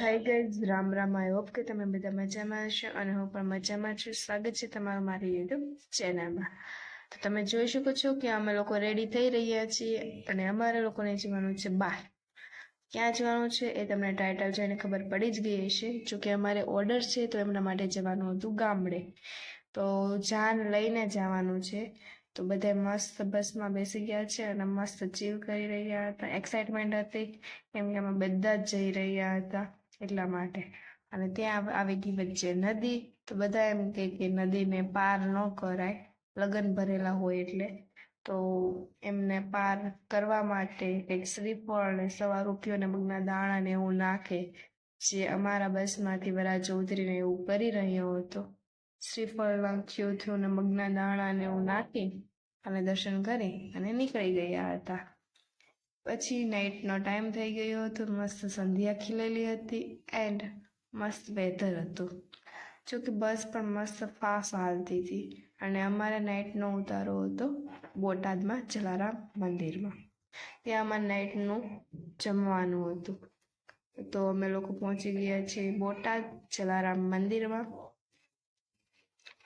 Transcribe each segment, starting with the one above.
Hi guys, Ram Ram. I hope કે તમે બધા મજામાં હશો અને હું પણ મજામાં છું. સ્વાગત છે તમારું મારી યુટ્યુબ ચેનલમાં. તો તમે જોઈ શકો છો કે અમે લોકો રેડી થઈ રહ્યા છીએ અને અમારે લોકોને જવાનું છે બહાર. ક્યાં જવાનું છે એ તમને ટાઇટલ જોઈને ખબર પડી જ ગઈ હશે. જોકે અમારે ઓર્ડર છે તો એમના માટે જવાનું હતું ગામડે. તો જાન લઈને જવાનું છે. તો બધા મસ્ત બસમાં બેસી ગયા છે અને મસ્ત ચીલ કરી રહ્યા હતા. એક્સાઇટમેન્ટ હતી કેમ કે અમે બધા જ જઈ રહ્યા હતા એટલા માટે. અને ત્યાં આવી ગઈ વચ્ચે નદી. તો બધા એમ કે નદીને પાર ન કરાય, લગન ભરેલા હોય એટલે. તો એમને પાર કરવા માટે કંઈક શ્રીફળ ને ₹100 ને મગના દાણા ને એવું નાખે, જે અમારા બસમાંથી વરાજો ઉતરીને એવું કરી રહ્યો હતો. શ્રીફળ નાખ્યું થયું ને મગના દાણા ને એવું નાખી અને દર્શન કરી અને નીકળી ગયા હતા. પછી નાઇટનો ટાઈમ થઈ ગયો હતો. મસ્ત સંધ્યા ખીલેલી હતી એન્ડ મસ્ત વેધર હતું. જોકે બસ પણ મસ્ત ફાસ્ટ હાલતી હતી અને અમારે નાઇટનો ઉતારો હતો બોટાદમાં જલારામ મંદિરમાં. ત્યાં અમારે નાઇટનું જમવાનું હતું. તો અમે લોકો પહોંચી ગયા છીએ બોટાદ જલારામ મંદિરમાં.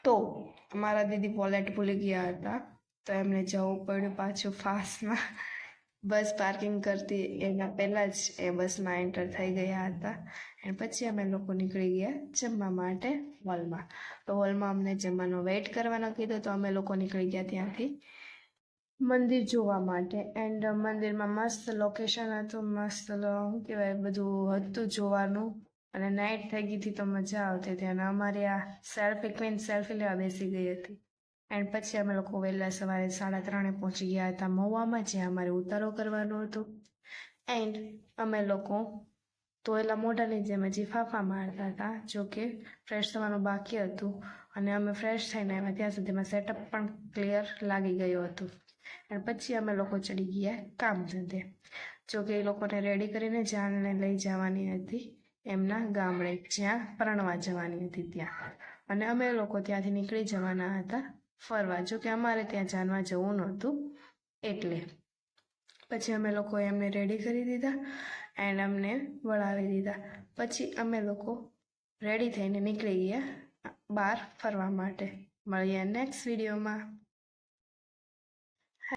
તો અમારા દીદી વોલેટ ભૂલી ગયા હતા તો એમને જવું પડ્યું પાછું ફાસ્ટમાં. બસ પાર્કિંગ કરતી એના પહેલાં જ એ બસમાં એન્ટર થઈ ગયા હતા. અને પછી અમે લોકો નીકળી ગયા જમવા માટે હોલમાં. તો હોલમાં અમને જમવાનો વેઇટ કરવાનો કીધો તો અમે લોકો નીકળી ગયા ત્યાંથી મંદિર જોવા માટે. એન્ડ મંદિરમાં મસ્ત લોકેશન હતું, મસ્ત શું કહેવાય બધું હતું જોવાનું. અને નાઇટ થઈ ગઈ હતી તો મજા આવતી હતી. અને અમારી આ સેલ્ફી ક્વીન સેલ્ફી લેવા બેસી ગઈ હતી. એન્ડ પછી અમે લોકો વહેલા સવારે 3:30 પહોંચી ગયા હતા મહુવામાં, જ્યાં અમારે ઉતારો કરવાનો હતો. એન્ડ અમે લોકો ધોયેલા મોઢાની જેમ હજી ફાંફા મારતા હતા. જોકે ફ્રેશ થવાનું બાકી હતું અને અમે ફ્રેશ થઈને આવ્યા ત્યાં સુધીમાં સેટઅપ પણ ક્લિયર લાગી ગયું હતું. અને પછી અમે લોકો ચડી ગયા કામ ધંધે. જોકે એ લોકોને રેડી કરીને જાનને લઈ જવાની હતી એમના ગામડે, જ્યાં પરણવા જવાની હતી ત્યાં. અને અમે લોકો ત્યાંથી નીકળી જવાના હતા ફરવા. જોકે અમારે ત્યાં જાનવા જવું નહોતું એટલે. પછી અમે લોકો એમને રેડી કરી દીધા એન્ડ અમને વળાવી દીધા. પછી અમે લોકો રેડી થઈને નીકળી ગયા બહાર ફરવા માટે. મળીએ નેક્સ્ટ વિડીયોમાં.